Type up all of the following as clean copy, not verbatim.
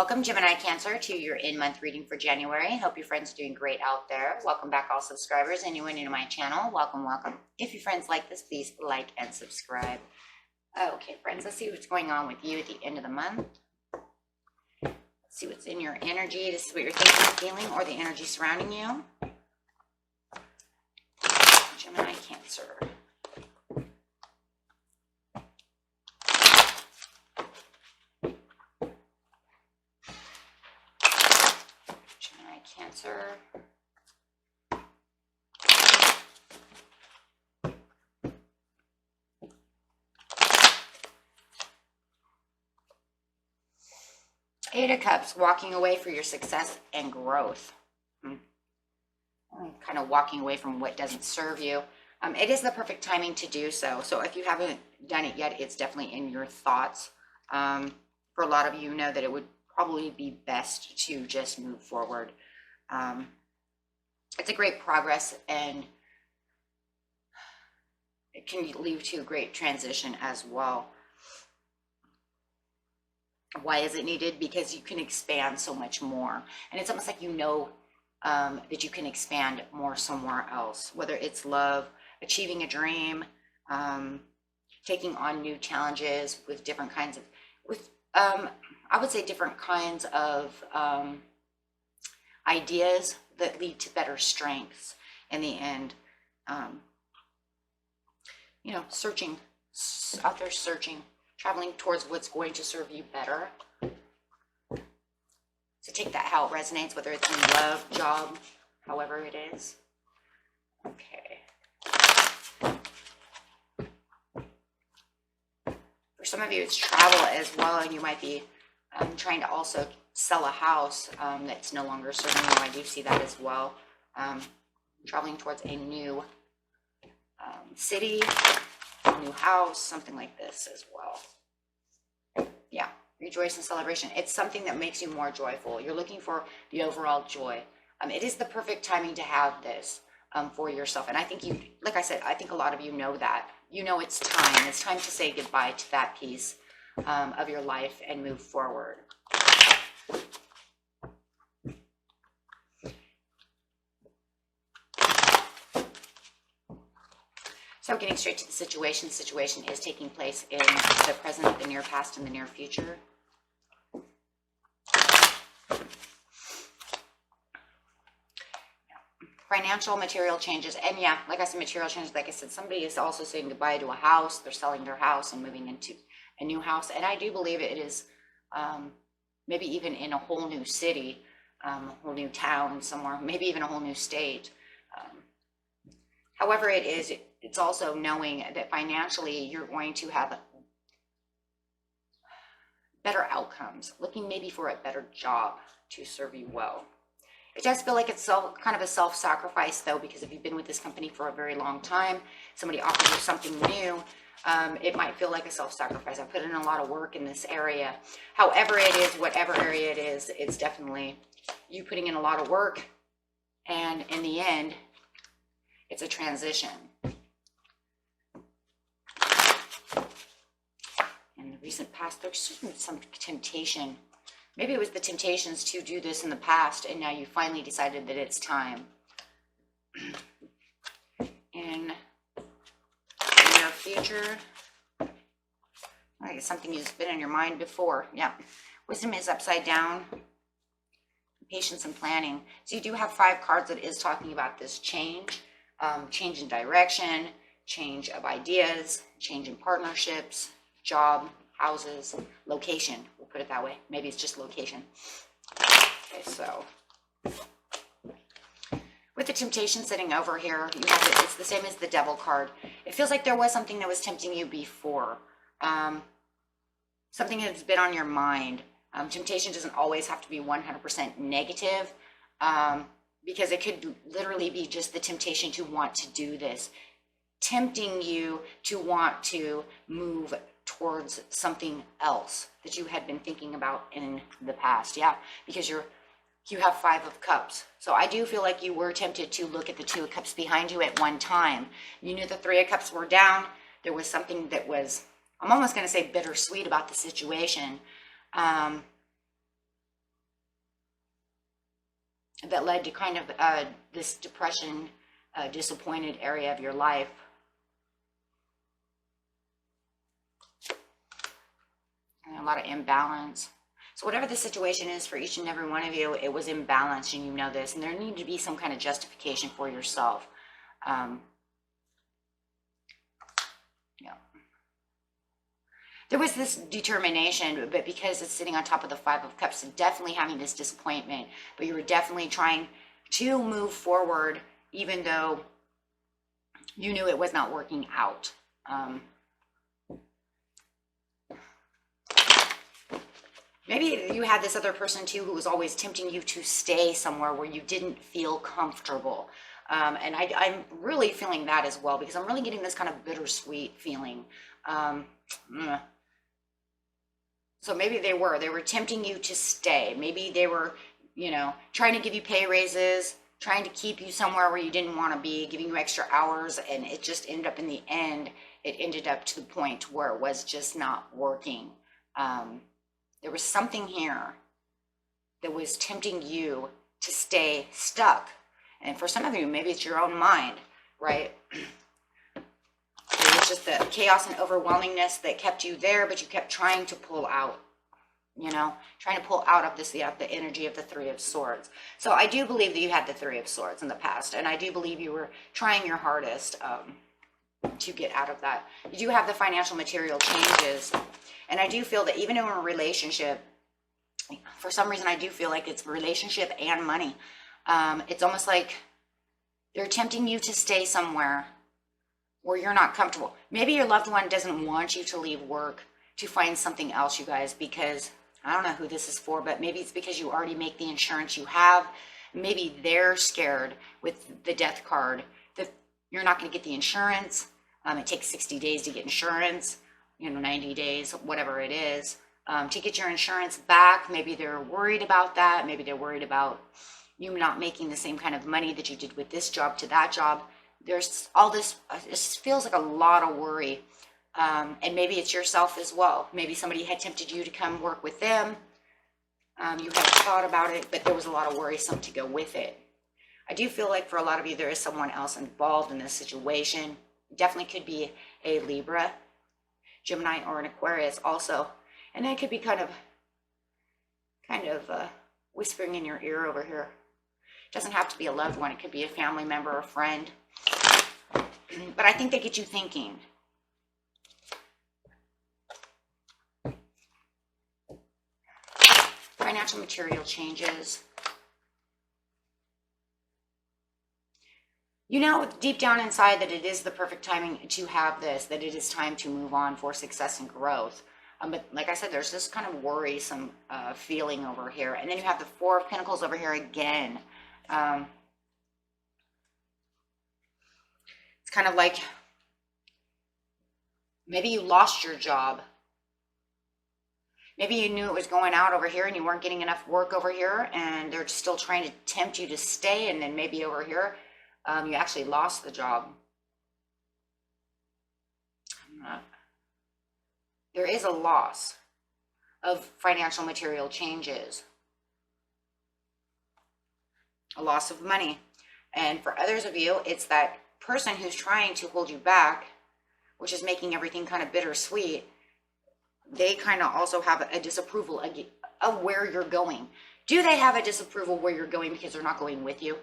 Welcome, Gemini Cancer, to your in-month reading for January. Hope your friends are doing great out there. Welcome back, all subscribers. Anyone new to my channel, welcome, welcome. If your friends like this, please like and subscribe. Okay, friends, let's see what's going on with you at the end of the month. Let's see what's in your energy. This is what you're thinking, feeling, or the energy surrounding you. Gemini Cancer. Cancer. Eight of Cups, walking away for your success and growth. Kind of walking away from what doesn't serve you. It is the perfect timing to do so. So if you haven't done it yet, it's definitely in your thoughts. For a lot of you, know that it would probably be best to just move forward. It's a great progress, and it can lead to a great transition as well. Why is it needed? Because you can expand so much more, and it's almost like that you can expand more somewhere else, whether it's love, achieving a dream, taking on new challenges with different kinds of, I would say different kinds of ideas that lead to better strengths in the end. Searching out there, traveling towards what's going to serve you better. So take that how it resonates, whether it's in love, job, however it is. Okay. For some of you, it's travel as well, and you might be trying to also sell a house that's no longer serving you. I do see that as well. Traveling towards a new city, a new house, something like this as well. Yeah, rejoice and celebration. It's something that makes you more joyful. You're looking for the overall joy. It is the perfect timing to have this for yourself. And I think like I said, I think a lot of you know that. You know it's time. It's time to say goodbye to that piece of your life and move forward. So getting straight to the situation is taking place in the present, the near past, and the near future. Financial, material changes, and yeah, like I said, material changes. Like I said, somebody is also saying goodbye to a house. They're selling their house and moving into a new house, and I do believe it is maybe even in a whole new city, a whole new town somewhere, maybe even a whole new state. However it is, it's also knowing that financially you're going to have better outcomes, looking maybe for a better job to serve you well. It does feel like it's kind of a self-sacrifice though, because if you've been with this company for a very long time, somebody offers you something new, it might feel like a self-sacrifice. I put in a lot of work in this area. However it is, whatever area it is, it's definitely you putting in a lot of work, and in the end, it's a transition. In the recent past, there's some temptation. Maybe it was the temptations to do this in the past, and now you finally decided that it's time. In the near future, it's something that's been in your mind before. Yeah. Wisdom is upside down. Patience and planning. So you do have 5 cards that is talking about this change. Change in direction, change of ideas, change in partnerships, job, houses, location. We'll put it that way. Maybe it's just location. Okay, so with the temptation sitting over here, you have it's the same as the Devil card. It feels like there was something that was tempting you before. Something that's been on your mind. Temptation doesn't always have to be 100% negative. Because it could literally be just the temptation to want to do this, tempting you to want to move towards something else that you had been thinking about in the past. Yeah, because you have 5 of Cups. So I do feel like you were tempted to look at the 2 of Cups behind you at one time. You knew the 3 of Cups were down. There was something that was, I'm almost going to say bittersweet about the situation. that led to kind of this depression, disappointed area of your life. And a lot of imbalance. So whatever the situation is for each and every one of you, it was imbalanced, and you know this, and there needed to be some kind of justification for yourself. Yeah. There was this determination, but because it's sitting on top of the Five of Cups, definitely having this disappointment, but you were definitely trying to move forward, even though you knew it was not working out. Maybe you had this other person too who was always tempting you to stay somewhere where you didn't feel comfortable. And I'm really feeling that as well, because I'm really getting this kind of bittersweet feeling. So maybe they were tempting you to stay. Maybe they were, you know, trying to give you pay raises, trying to keep you somewhere where you didn't want to be, giving you extra hours. And it just ended up in the end, it ended up to the point where it was just not working. There was something here that was tempting you to stay stuck. And for some of you, maybe it's your own mind, right? It was just the chaos and overwhelmingness that kept you there, but you kept trying to pull out, you know, trying to pull out of this, the energy of the Three of Swords. So I do believe that you had the Three of Swords in the past, and I do believe you were trying your hardest to get out of that. You do have the financial material changes, and I do feel that even in a relationship, for some reason, I do feel like it's relationship and money. It's almost like they're tempting you to stay somewhere where you're not comfortable. Maybe your loved one doesn't want you to leave work to find something else, you guys, because I don't know who this is for, but maybe it's because you already make the insurance you have. Maybe they're scared with the death card that you're not going to get the insurance. It takes 60 days to get insurance, you know, 90 days, whatever it is, to get your insurance back. Maybe they're worried about that. Maybe they're worried about you not making the same kind of money that you did with this job to that job. There's all this, it feels like a lot of worry. And maybe it's yourself as well. Maybe somebody had tempted you to come work with them. You had thought about it, but there was a lot of worrisome to go with it. I do feel like for a lot of you, there is someone else involved in this situation. Definitely could be a Libra, Gemini, or an Aquarius also. And that could be kind of whispering in your ear over here. It doesn't have to be a loved one. It could be a family member or a friend. But I think they get you thinking. Financial material changes. You know deep down inside that it is the perfect timing to have this, that it is time to move on for success and growth. But like I said, there's this kind of worrisome feeling over here. And then you have the Four of Pentacles over here again. It's kind of like maybe you lost your job. Maybe you knew it was going out over here and you weren't getting enough work over here, and they're still trying to tempt you to stay. And then maybe over here, you actually lost the job. There is a loss of financial material changes. A loss of money. And for others of you, it's that person who's trying to hold you back, which is making everything kind of bittersweet. They kind of also have a disapproval of where you're going. Do they have a disapproval where you're going because they're not going with you?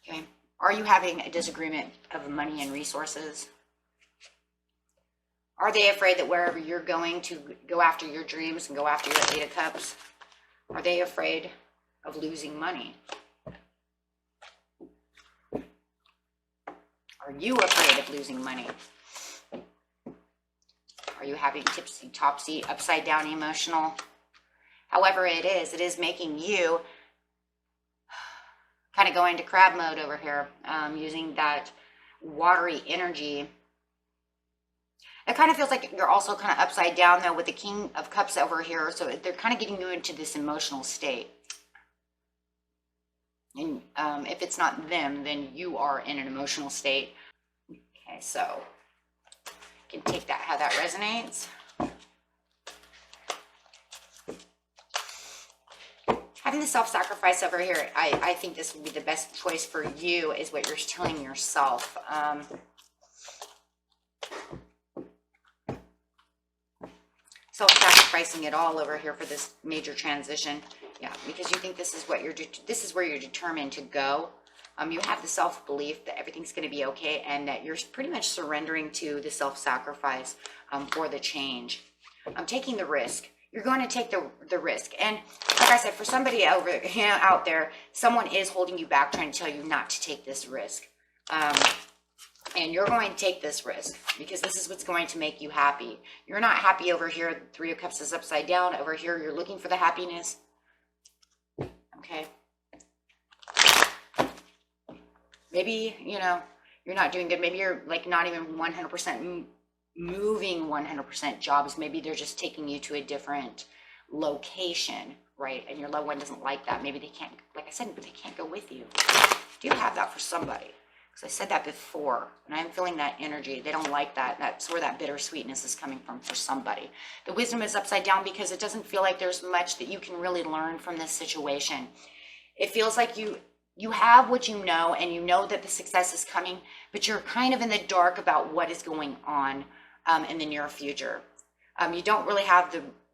Okay. Are you having a disagreement of money and resources? Are they afraid that wherever you're going to go after your dreams and go after your Eight of Cups, are they afraid of losing money? Are you afraid of losing money? Are you having tipsy, topsy, upside down emotional? However it is making you kind of go into crab mode over here, using that watery energy. It kind of feels like you're also kind of upside down though with the King of Cups over here. So they're kind of getting you into this emotional state. And if it's not them, then you are in an emotional state. Okay, so you can take that how that resonates. Having the self-sacrifice over here, I think this would be the best choice for you, is what you're telling yourself. Self-sacrificing it all over here for this major transition. Yeah, because you think this is what this is where you're determined to go. You have the self-belief that everything's going to be okay, and that you're pretty much surrendering to the self-sacrifice for the change. Taking the risk. You're going to take the risk. And like I said, for somebody out there, someone is holding you back, trying to tell you not to take this risk. And you're going to take this risk because this is what's going to make you happy. You're not happy over here. The Three of Cups is upside down. Over here, you're looking for the happiness. Okay. Maybe, you know, you're not doing good. Maybe you're like not even 100% moving 100% jobs. Maybe they're just taking you to a different location, right? And your loved one doesn't like that. Maybe they can't, like I said, but they can't go with you. Do you have that for somebody? Because I said that before, and I'm feeling that energy. They don't like that. That's where that bittersweetness is coming from for somebody. The wisdom is upside down because it doesn't feel like there's much that you can really learn from this situation. It feels like you have what you know, and you know that the success is coming, but you're kind of in the dark about what is going on in the near future. You don't really have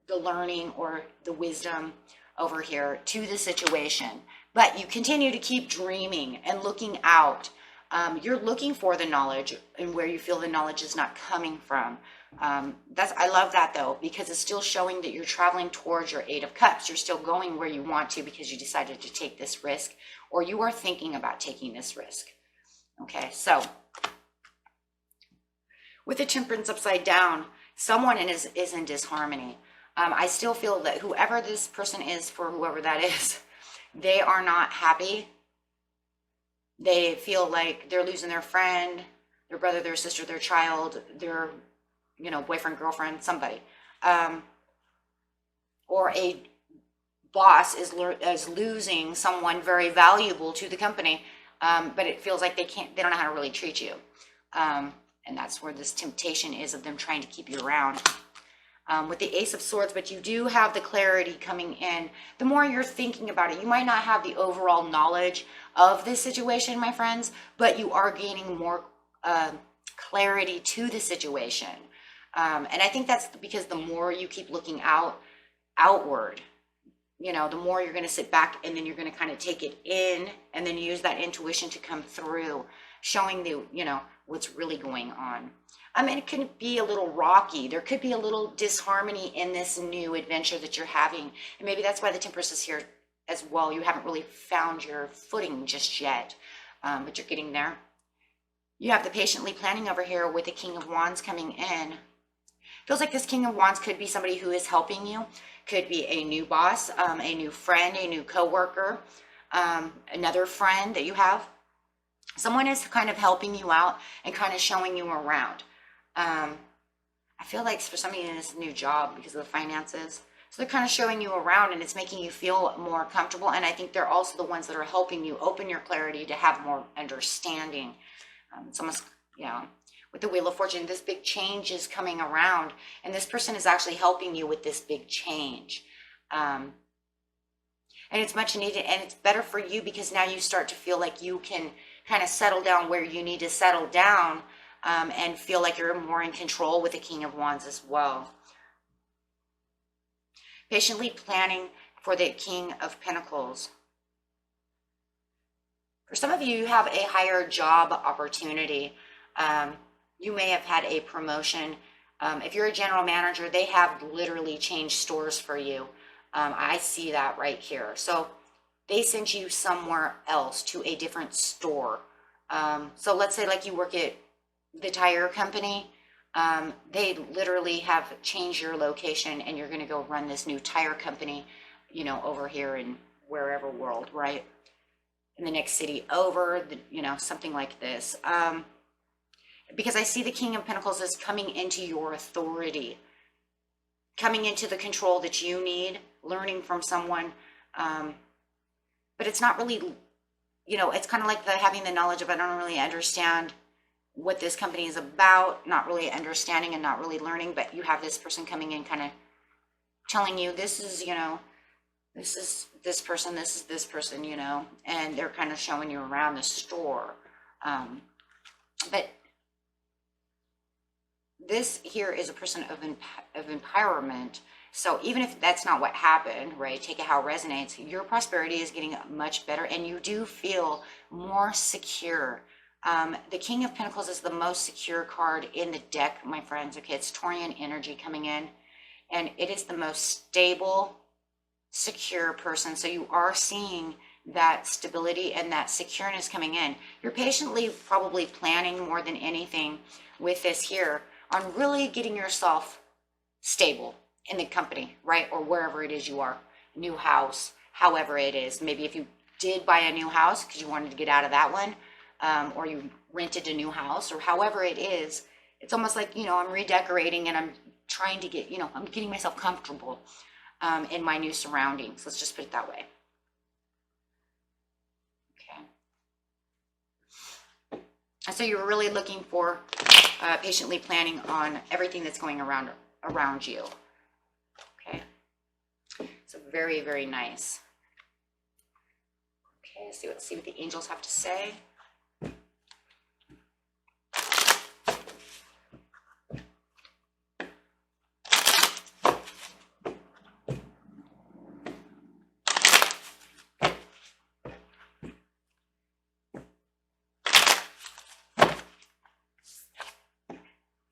the learning or the wisdom over here to the situation, but you continue to keep dreaming and looking out. You're looking for the knowledge and where you feel the knowledge is not coming from. I love that though, because it's still showing that you're traveling towards your Eight of Cups. You're still going where you want to because you decided to take this risk, or you are thinking about taking this risk. Okay, so with the Temperance upside down, someone is in disharmony. I still feel that whoever this person is, for whoever that is, they are not happy. They feel like they're losing their friend, their brother, their sister, their child, their, you know, boyfriend, girlfriend, somebody. Or a boss is losing someone very valuable to the company, but it feels like they don't know how to really treat you. And that's where this temptation is of them trying to keep you around. With the Ace of Swords, but you do have the clarity coming in. The more you're thinking about it, you might not have the overall knowledge of this situation, my friends, but you are gaining more clarity to the situation. And I think that's because the more you keep looking outward, you know, the more you're going to sit back, and then you're going to kind of take it in, and then use that intuition to come through, showing the, you know, what's really going on. I mean, it can be a little rocky. There could be a little disharmony in this new adventure that you're having. And maybe that's why the Temperance is here as well. You haven't really found your footing just yet, but you're getting there. You have the patiently planning over here with the King of Wands coming in. Feels like this King of Wands could be somebody who is helping you. Could be a new boss, a new friend, a new coworker, another friend that you have. Someone is kind of helping you out and kind of showing you around. I feel like for somebody in this new job, because of the finances, so they're kind of showing you around, and it's making you feel more comfortable. And I think they're also the ones that are helping you open your clarity to have more understanding. It's almost, you know, with the Wheel of Fortune, this big change is coming around, and this person is actually helping you with this big change. And it's much needed, and it's better for you because now you start to feel like you can kind of settle down where you need to settle down, and feel like you're more in control with the King of Wands as well. Patiently planning for the King of Pentacles. For some of you, you have a higher job opportunity. You may have had a promotion. If you're a general manager, they have literally changed stores for you. I see that right here. So they sent you somewhere else to a different store. So let's say like you work at the tire company, they literally have changed your location, and you're going to go run this new tire company, you know, over here in wherever world, right? In the next city over, you know, something like this. Because I see the King of Pentacles is coming into your authority, coming into the control that you need, learning from someone. But it's not really, you know, it's kind of like having the knowledge of, I don't really understand what this company is about, not really understanding and not really learning, but you have this person coming in kind of telling you this is, you know, this is this person, this is this person, you know, and they're kind of showing you around the store. But this here is a person of empowerment. So even if that's not what happened, right, take it how it resonates, your prosperity is getting much better and you do feel more secure. The King of Pentacles is the most secure card in the deck, my friends. Okay, it's Taurian energy coming in, and it is the most stable, secure person. So you are seeing that stability and that secureness coming in. You're patiently probably planning more than anything with this here on really getting yourself stable in the company, right? Or wherever it is you are, new house, however it is. Maybe if you did buy a new house because you wanted to get out of that one, or you rented a new house, or however it is, it's almost like, you know, I'm redecorating and I'm trying to get, you know, I'm getting myself comfortable in my new surroundings. Let's just put it that way. Okay. And so you're really looking for patiently planning on everything that's going around you. Okay. So very, very nice. Okay, let's see what the angels have to say.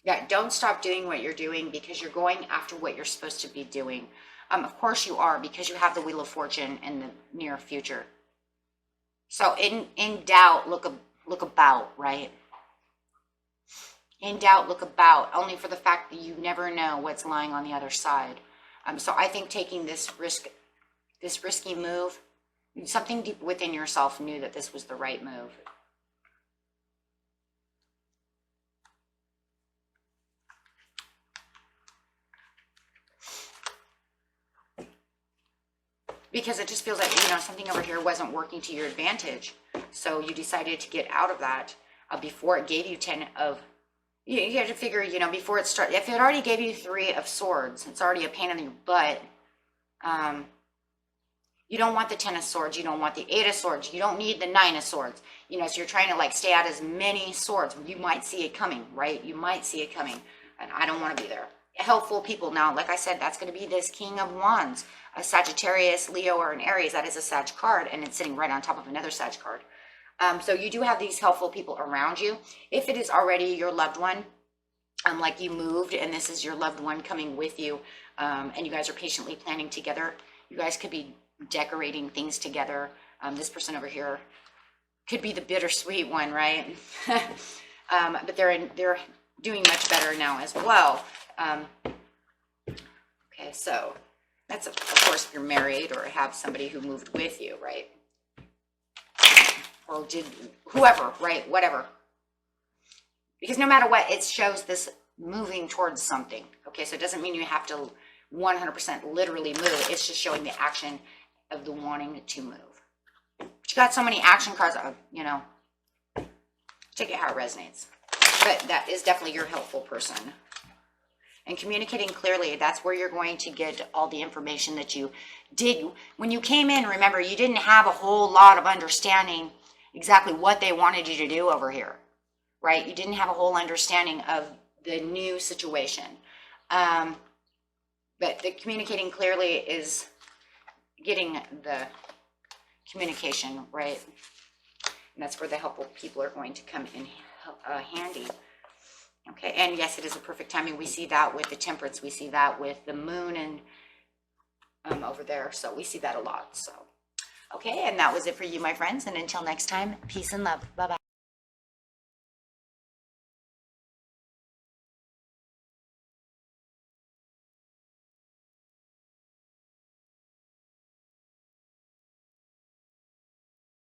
Yeah, don't stop doing what you're doing because you're going after what you're supposed to be doing. Of course you are, because you have the Wheel of Fortune in the near future. So in doubt, look about, right? In doubt, look about, only for the fact that you never know what's lying on the other side. So I think taking this risky move, something deep within yourself knew that this was the right move. Because it just feels like, you know, something over here wasn't working to your advantage. So you decided to get out of that before it gave you 10 of, you have to figure, you know, before it started, if it already gave you 3 of Swords, it's already a pain in your butt. You don't want the 10 of Swords. You don't want the 8 of Swords. You don't need the 9 of Swords. You know, so you're trying to like stay out as many swords. You might see it coming, right? You might see it coming. And I don't want to be there. Helpful people. Now, like I said, that's going to be this King of Wands, a Sagittarius, Leo, or an Aries. That is a Sag card, and it's sitting right on top of another Sag card. So you do have these helpful people around you. If it is already your loved one, like you moved and this is your loved one coming with you, and you guys are patiently planning together, you guys could be decorating things together. This person over here could be the bittersweet one, right? But they're doing much better now as well. Okay, so that's of course if you're married or have somebody who moved with you, right? Or did whoever, right? Whatever. Because no matter what, it shows this moving towards something. Okay, so it doesn't mean you have to 100% literally move. It's just showing the action of the wanting to move. But you got so many action cards, you know, take it how it resonates. But that is definitely your helpful person. And communicating clearly, that's where you're going to get all the information that you did. When you came in, remember, you didn't have a whole lot of understanding exactly what they wanted you to do over here, right? You didn't have a whole understanding of the new situation. But the communicating clearly is getting the communication right. And that's where the helpful people are going to come in handy. Okay, and yes, it is a perfect timing. We see that with the Temperance. We see that with the Moon and over there. So we see that a lot. So, okay, and that was it for you, my friends. And until next time, peace and love. Bye-bye.